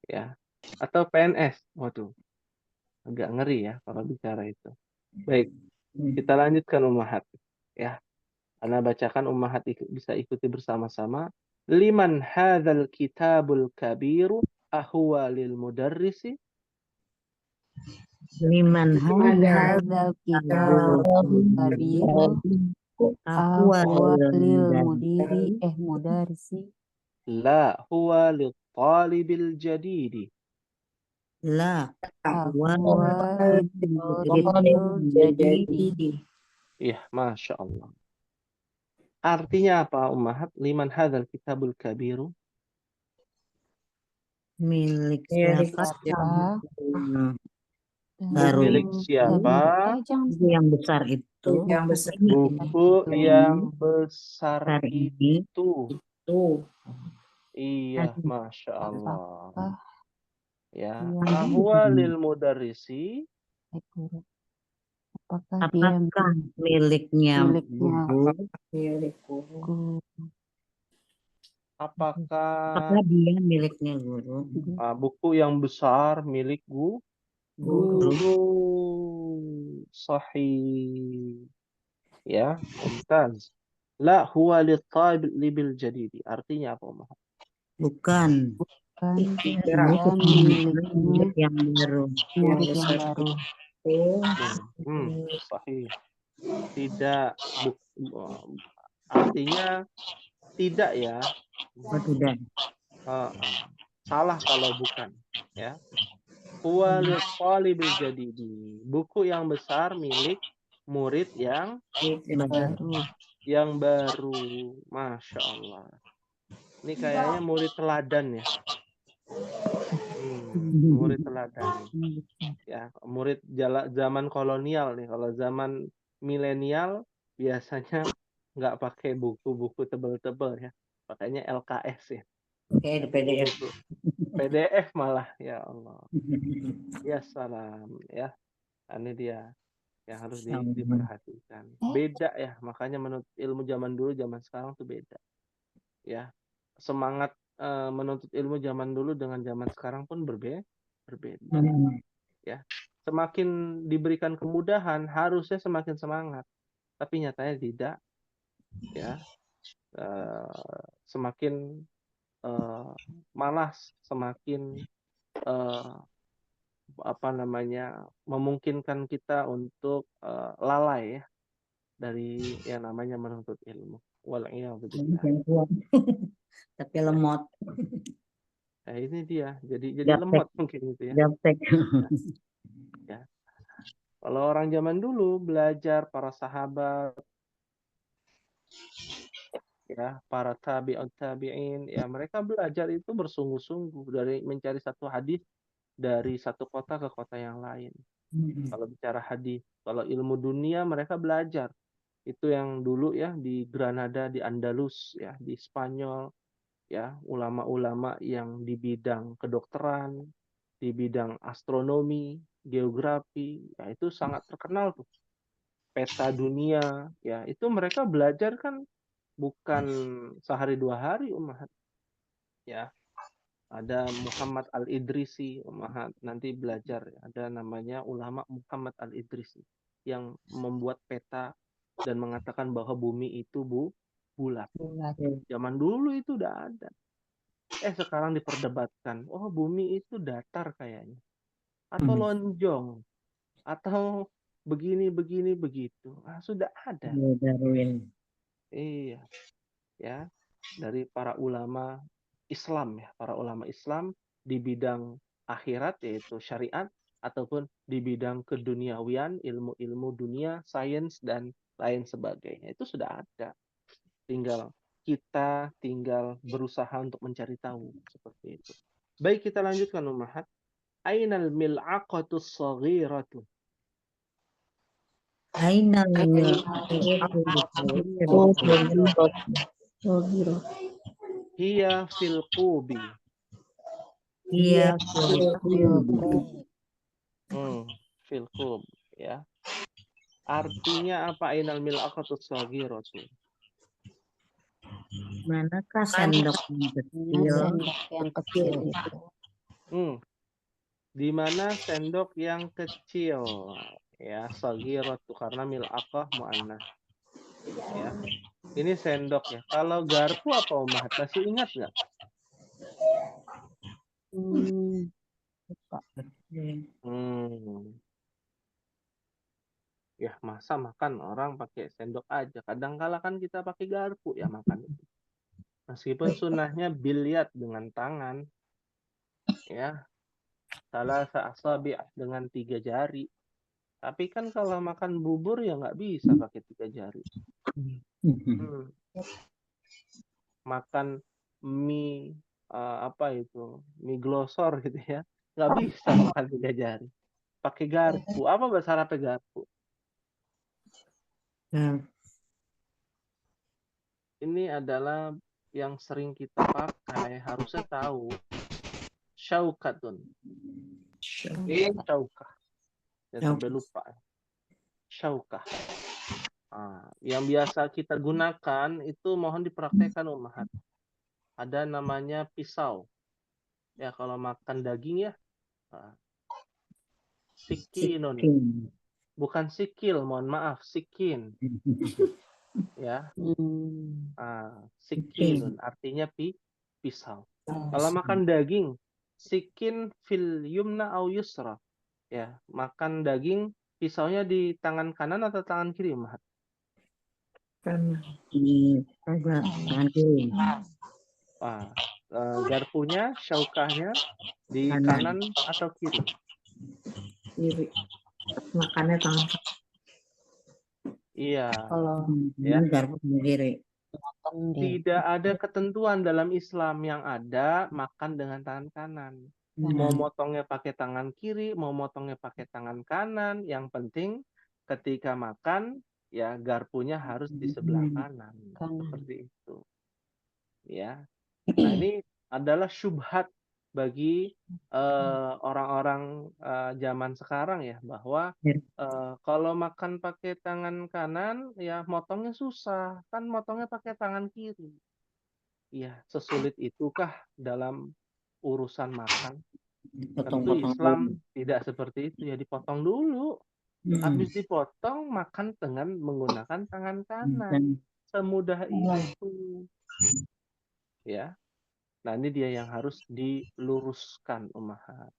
Ya. Atau PNS. Waduh, agak ngeri ya kalau bicara itu. Baik, kita lanjutkan Ummahat. Ya. Ana bacakan Ummahat bisa ikuti bersama-sama. Liman hadzal kitabul kabiru ahwa lil mudarrisi. Liman hadza Hadzal kitabul kabiru ahwa lil mudarisi La huwa lil talibil jadidi. la ahwa ridil jadi Iya, Masya Allah. Artinya apa Ummahat? Liman hadzal kitabul kabiru. milik siapa siapa baru Milik siapa buku yang besar itu Yang besar buku yang besar hari ini itu. itu. Iya, Masya Allah. Apakah Ya, yang ahwa lil mudarrisi. apakah dia apakah miliknya miliknya guru Milik guru. Apakah dia miliknya guru buku yang besar milik guru? Sahih. Ya, mumtaz. La huwa lit-talibil jadidi. Artinya apa, Umar? bukan kan Kira dia miliknya milik yang baru murid yang baru Sahih. Tidak, artinya tidak ya. tidak Salah kalau bukan. Ya. Huwa lit-talibil jadidi. Buku yang besar milik murid yang baru. Masya Allah. Ini kayaknya murid teladan ya. Murid teladan nih. Ya, murid zaman kolonial nih. Kalau zaman milenial biasanya nggak pakai buku-buku tebel-tebel ya. Pakainya LKS ya. kayak di PDF Buku PDF malah, ya Allah. Ya salam ya. Ini dia yang harus diperhatikan. Beda ya, makanya menurut ilmu zaman dulu zaman sekarang tuh beda. Ya. Semangat menuntut ilmu zaman dulu dengan zaman sekarang pun berbeda. Ya. Semakin diberikan kemudahan, harusnya semakin semangat. Tapi nyatanya tidak. Ya. Semakin malas, semakin memungkinkan kita untuk lalai ya dari yang namanya menuntut ilmu. Wal'iyadzubillah. tapi lemot Nah, ini dia. Jadi lemot mungkin itu ya. gaptek Ya. Kalau orang zaman dulu belajar, para sahabat, ya, para tabi'in, ya mereka belajar itu bersungguh-sungguh dari mencari satu hadis dari satu kota ke kota yang lain. Kalau bicara hadis, kalau ilmu dunia mereka belajar itu yang dulu ya di Granada, di Andalus, ya di Spanyol, ya ulama-ulama yang di bidang kedokteran, di bidang astronomi, geografi, ya itu sangat terkenal tuh. Peta dunia, ya itu mereka belajar kan bukan sehari dua hari, Ummahat. Ya, ada Muhammad Al-Idrisi, Ummahat, nanti belajar. Ada namanya ulama Muhammad Al-Idrisi yang membuat peta dan mengatakan bahwa bumi itu bulat. Zaman dulu itu udah ada. Sekarang diperdebatkan, bumi itu datar kayaknya. Atau lonjong. Atau begini, begitu. Sudah ada. Darwin. Iya, ya. Dari para ulama Islam ya, para ulama Islam di bidang akhirat yaitu syariat ataupun di bidang keduniawian, ilmu-ilmu dunia, sains dan lain sebagainya. Itu sudah ada. Kita tinggal berusaha untuk mencari tahu seperti itu. Baik, kita lanjutkan Ummahat. Ainal mil'aqatus saghiratu. Ainal Hiya fil qubi. Iya, Fil qub ya. Artinya apa ainal mil'aqatus saghiratu? manakah sendok yang kecil? Di mana sendok yang kecil ya, saghiratu karena mil'aqah muannats. Ya. Ini sendok ya. Kalau garpu apa Ummahat? Masih ingat nggak? Ya masa makan orang pakai sendok aja. Kadang-kala kan kita pakai garpu ya makan itu. Meskipun sunnahnya bilyat dengan tangan, ya salah asabi dengan 3 jari. Tapi kan kalau makan bubur ya nggak bisa pakai 3 jari. Makan mie mie glosor gitu ya, nggak bisa makan 3 jari. Pakai garpu. Apa bahasa Arabnya garpu? Ini adalah yang sering kita pakai, harusnya tahu. Syaukatun. Syaukah. Jangan sampai lupa. Syaukah. Yang biasa kita gunakan itu mohon dipraktekkan Ummahat. Ada namanya pisau. Ya kalau makan daging ya. Sikinun. Bukan sikil, mohon maaf, sikin. Ya. Sikinun artinya pisau. Kalau makan daging, sikin fil yumna au yusra. Ya, makan daging pisaunya di tangan kanan atau tangan kiri, Ummahat? Tangan kiri. Garpunya, syaukahnya di kanan atau kiri? Kiri. Makannya tangan. Iya. Kalau garpu kiri. Tidak ada ketentuan dalam Islam, yang ada makan dengan tangan kanan. Mau motongnya pakai tangan kiri, mau motongnya pakai tangan kanan, yang penting ketika makan ya garpunya harus di sebelah kanan. Seperti itu. Ya. Nah, ini adalah syubhat bagi orang-orang zaman sekarang ya, bahwa kalau makan pakai tangan kanan ya motongnya susah, kan motongnya pakai tangan kiri. Ya, sesulit itukah dalam urusan makan? Tentu Islam tidak seperti itu ya, dipotong dulu. Habis dipotong makan dengan menggunakan tangan kanan. Semudah itu. Ya. Nah, ini dia yang harus diluruskan Ummahat.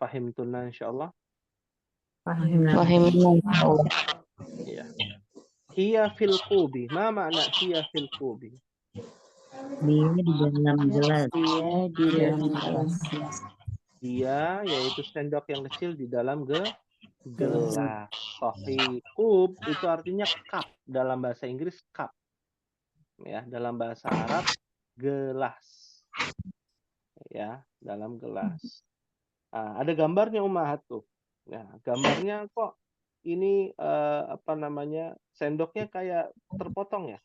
Pahim tunna insyaallah? Pahim. Ya. Hiya fil qubi. Ma makna hiya fil qubi? Dia di dalam gelas. Dia yaitu sendok yang kecil di dalam gelas. Sahih. Qub itu artinya cup dalam bahasa Inggris, cup. Ya, dalam bahasa Arab gelas. Ya, dalam gelas. Ada gambarnya Ummahat tuh. Ya, gambarnya kok ini sendoknya kayak terpotong ya.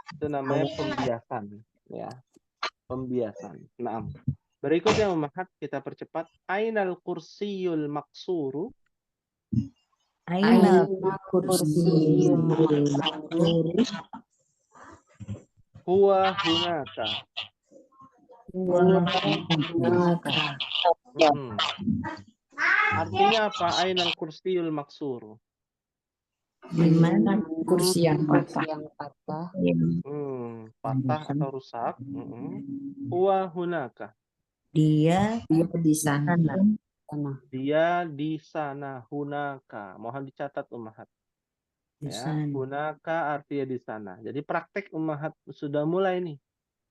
Itu namanya pembiasan ya. Pembiasan. Nah, berikutnya Ummahat kita percepat. Ainal kursiyul maksuru. Ainal kursiyul maksuru. Huwa hunaka. Artinya apa? Ainal kursiyul maksuru. Di mana kursi yang patah? Patah atau rusak. Huwa hunaka. Dia Dia di sana. sana. Sana. Dia di sana, hunaka. Mohon dicatat ummahat. Di Ya, sana. hunaka artinya di sana. Jadi praktek ummahat sudah mulai nih.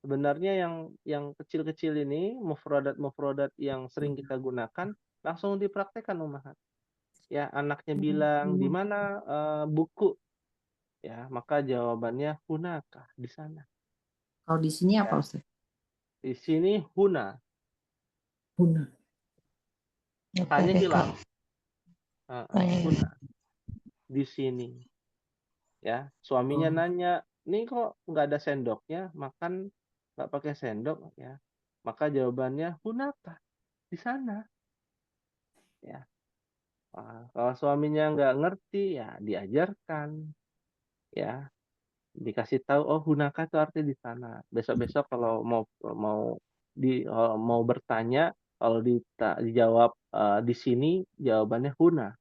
Sebenarnya yang kecil-kecil ini, mufradat-mufradat yang sering kita gunakan, langsung dipraktekkan ummahat. Ya, anaknya bilang, di mana buku? Ya, maka jawabannya hunaka, di sana. Kalau di sini apa Ya. Ustaz? Di sini huna, Huna. tanya hilang. Huna, di sini. Ya, suaminya Oh. nanya, ini kok nggak ada sendoknya, makan nggak pakai sendok, ya. Maka jawabannya hunaka, di sana. Ya. Kalau suaminya nggak ngerti, ya diajarkan, ya dikasih tahu, oh hunaka itu artinya di sana. Besok-besok kalau mau bertanya, kalau dijawab di sini, jawabannya huna.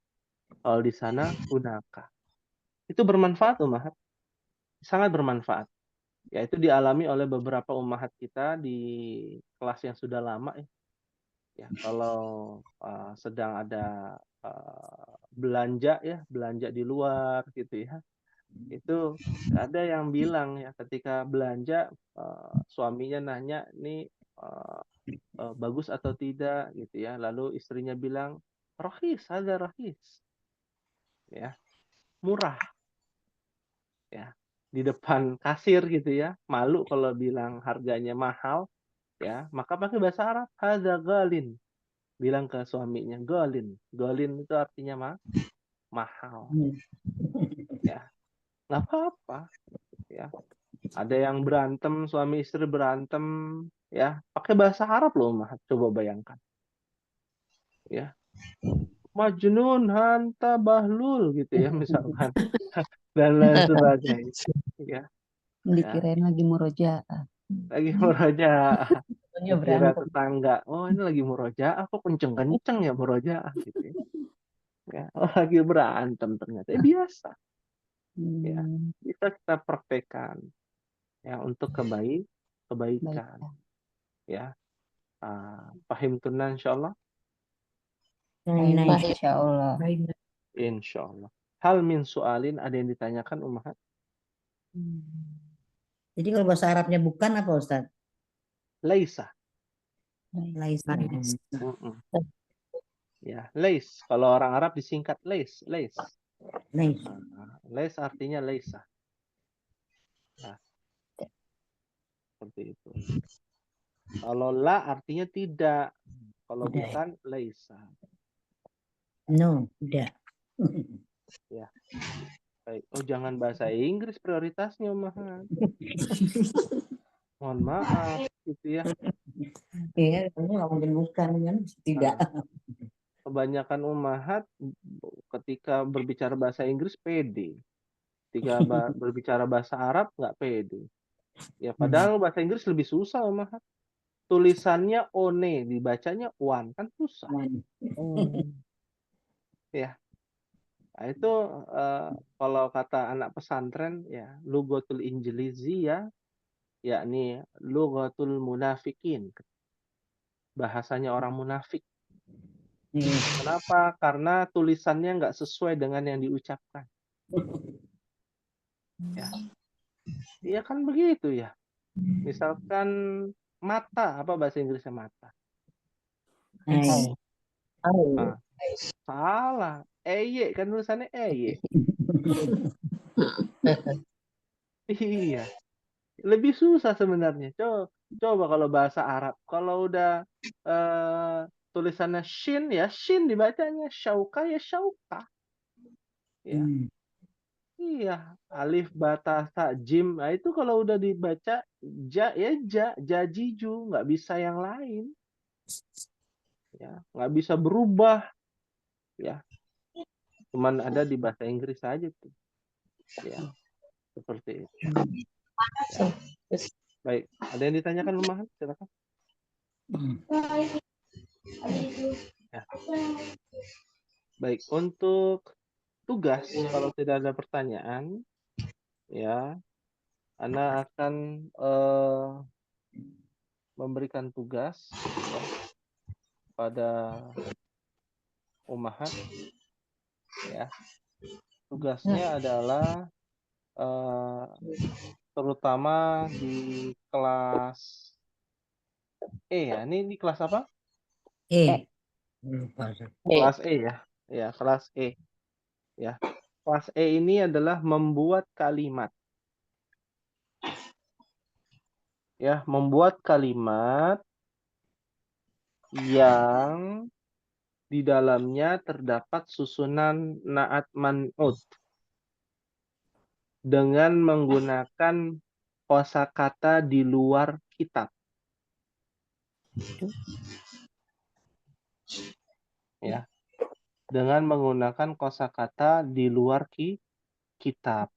Kalau di sana hunaka. Itu bermanfaat, ummahat. Sangat bermanfaat. Ya, itu dialami oleh beberapa ummahat kita di kelas yang sudah lama, ya. Ya, kalau sedang ada belanja, ya, belanja di luar gitu, ya. Itu ada yang bilang, ya, ketika belanja suaminya nanya, ini bagus atau tidak gitu, ya. Lalu istrinya bilang, rohis, ada rohis. Ya, murah. Ya, di depan kasir gitu, ya. Malu kalau bilang harganya mahal, ya. Maka pakai bahasa Arab, hadza ghalin. Bilang ke suaminya, ghalin. Ghalin itu artinya mahal. Ya, nggak apa-apa, ya. Ada yang berantem, suami istri berantem, ya, pakai bahasa Arab loh, Mah. Coba bayangkan. Ya. Majnun, hanta, bahlul gitu, ya, misalkan. Dan lain sebagainya. Ya, Dikirain lagi murojaah. lagi murojaah. Soalnya Dikira berantem. tetangga, oh ini lagi murojaah, kok kenceng-kenceng ya murojaah gitu, ya. Ya, oh, lagi berantem ternyata. Biasa. Ya, bisa kita praktekkan, ya, untuk kebaikan. Baik. Ya, pahim tunan insyaallah. Nah, Insya Allah. Baik. Insyaallah. Hal min su'alin, ada yang ditanyakan ummahat? jadi kalau bahasa Arabnya bukan apa Ustaz? Laisa. Laisa. Mm-mm. Ya, lais. Kalau orang Arab disingkat lais, lais. Laisa. Lais artinya laisa. Nah, seperti itu. Kalau la artinya tidak. Kalau Tidak. bukan laisa. No, tidak. Ya. Baik. Oh, jangan bahasa Inggris prioritasnya, ummahat. Mohon maaf gitu, ya. Iya, kamu nggak mungkin bukan kan? Tidak. Kebanyakan ummahat ketika berbicara bahasa Inggris pede. Ketika berbicara bahasa Arab nggak pede. Ya, padahal bahasa Inggris lebih susah, ummahat. Tulisannya one, dibacanya one, kan susah. Ya. Nah, itu kalau kata anak pesantren, ya, lugatul injilizi, ya, yakni lugatul munafikin. Bahasanya orang munafik. Kenapa? Karena tulisannya nggak sesuai dengan yang diucapkan. Ya. Iya kan begitu, ya. Misalkan mata, apa bahasa Inggrisnya mata? Nah, salah. Eye, kan tulisannya eye. Iya. Lebih susah sebenarnya. Coba kalau bahasa Arab. Kalau udah tulisannya shin, ya shin dibacanya, syauka ya syauka. Ya. Iya, alif, ba, ta, sa, jim. Nah, itu kalau udah dibaca ja ya jajiju, nggak bisa yang lain. Ya, nggak bisa berubah. Ya. Cuman ada di bahasa Inggris saja tuh. Ya, seperti itu. Ya. Baik, ada yang ditanyakan, ummahat? Silakan. Ya. Baik, untuk tugas, kalau tidak ada pertanyaan, ya, Ana akan memberikan tugas ya, pada ummahat ya. Tugasnya adalah terutama di kelas E ya. Ini kelas apa? Lupa. Kelas E ya. Ya, kelas E ya. Kelas E ini adalah membuat kalimat. Ya, membuat kalimat yang di dalamnya terdapat susunan naat man'ut dengan menggunakan kosakata di luar kitab. Ya, dengan menggunakan kosakata di luar kitab.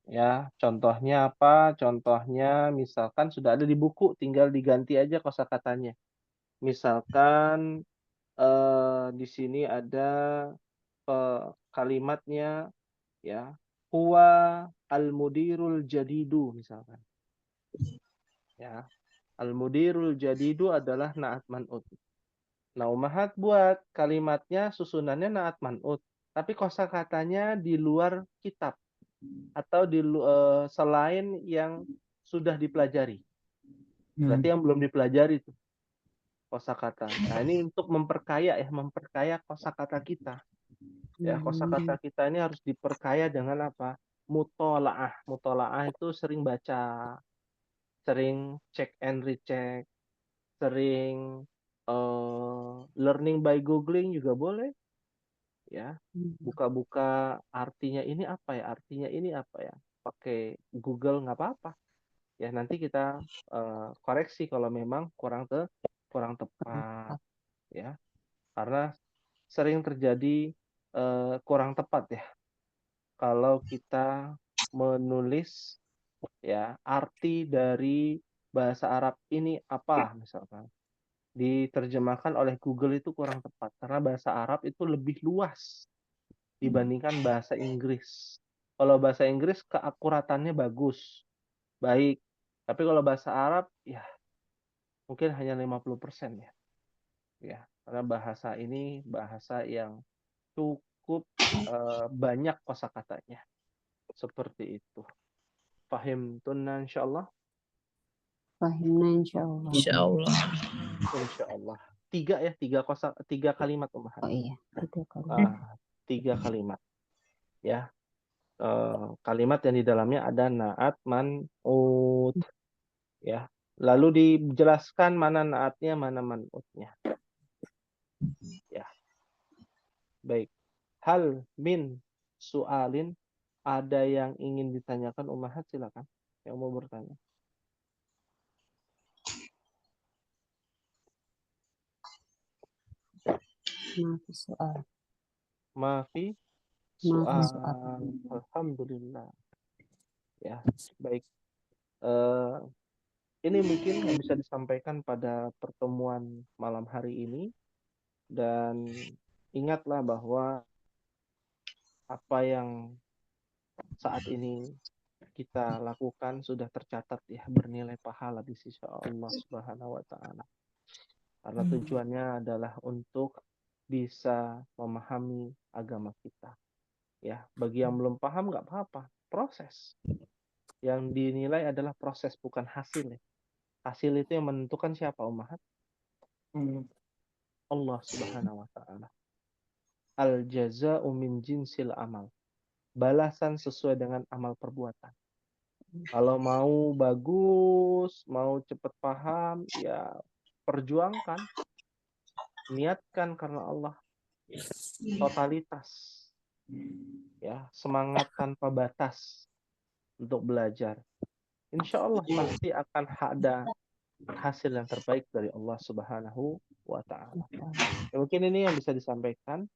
Ya, contohnya apa? Contohnya misalkan sudah ada di buku, tinggal diganti aja kosakatanya. Misalkan di sini ada kalimatnya ya, huwa al-mudirul jadidu misalkan. Ya, al-mudirul jadidu adalah naat man'ut. Nah, ummahat buat kalimatnya susunannya naat man'ut, tapi kosakatanya di luar kitab atau selain yang sudah dipelajari. Berarti yang belum dipelajari itu kosakata. Nah, ini untuk memperkaya kosakata kita. Ya, kosakata kita ini harus diperkaya dengan apa? Mutolaah. Mutolaah itu sering baca, sering check and recheck, sering learning by googling juga boleh. Ya, buka-buka artinya ini apa ya? Artinya ini apa ya? Pakai Google nggak apa-apa. Ya, nanti kita koreksi kalau memang kurang tepat ya, karena sering terjadi kurang tepat ya kalau kita menulis ya arti dari bahasa Arab ini apa misalkan diterjemahkan oleh Google itu kurang tepat karena bahasa Arab itu lebih luas dibandingkan bahasa Inggris. Kalau bahasa Inggris keakuratannya bagus, baik. Tapi kalau bahasa Arab ya mungkin hanya 50% ya. Ya, karena bahasa ini bahasa yang cukup banyak kosakatanya. Seperti itu. Fahim tunna insyaallah. Fahimna insyaallah. Insyaallah. Insyaallah. Tiga kalimat ummahat. Oh iya, itu kali. 3 kalimat. Ya. Kalimat yang di dalamnya ada naat man'ut. Ya. Lalu dijelaskan mana naatnya, mana man'utnya. Ya. Baik. Hal min su'alin, ada yang ingin ditanyakan ummahat, silakan. Yang mau bertanya. Maaf soal. Maafi Maaf soal. soal. Alhamdulillah. Ya, baik. Ini mungkin yang bisa disampaikan pada pertemuan malam hari ini. Dan ingatlah bahwa apa yang saat ini kita lakukan sudah tercatat ya bernilai pahala di sisi Allah Subhanahu wa taala. Karena tujuannya adalah untuk bisa memahami agama kita. Ya, bagi yang belum paham nggak apa-apa, proses. Yang dinilai adalah proses bukan hasil. Ya. Hasil itu yang menentukan siapa ummahat? Allah Subhanahu wa taala. Al jaza'u min jinsil amal. Balasan sesuai dengan amal perbuatan. Kalau mau bagus, mau cepat paham, ya perjuangkan. Niatkan karena Allah. Totalitas. Ya, semangat tanpa batas untuk belajar. Insya Allah pasti akan ada hasil yang terbaik dari Allah Subhanahu wa taala. Ya, mungkin ini yang bisa disampaikan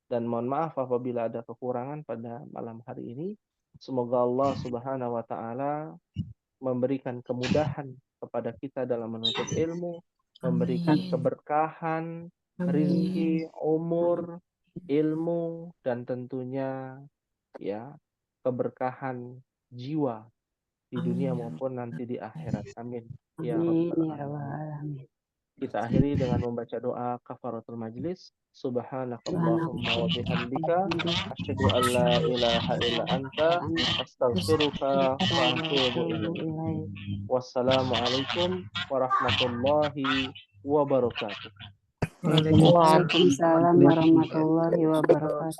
dan mohon maaf apabila ada kekurangan pada malam hari ini. Semoga Allah Subhanahu wa taala memberikan kemudahan kepada kita dalam menuntut ilmu, memberikan keberkahan, rizki, umur, ilmu, dan tentunya ya keberkahan jiwa di dunia maupun nanti di akhirat. Amin. Ya Amin Rabbal ya rabbal Alamin. alamin. Kita akhiri dengan membaca doa kafaratul majlis. Subhanakallahumma wa bihamdika asyhadu an la ilaha illa anta astaghfiruka wa atubu ilaik. Wassalamualaikum warahmatullahi wabarakatuh. Waalaikumsalam warahmatullahi wabarakatuh.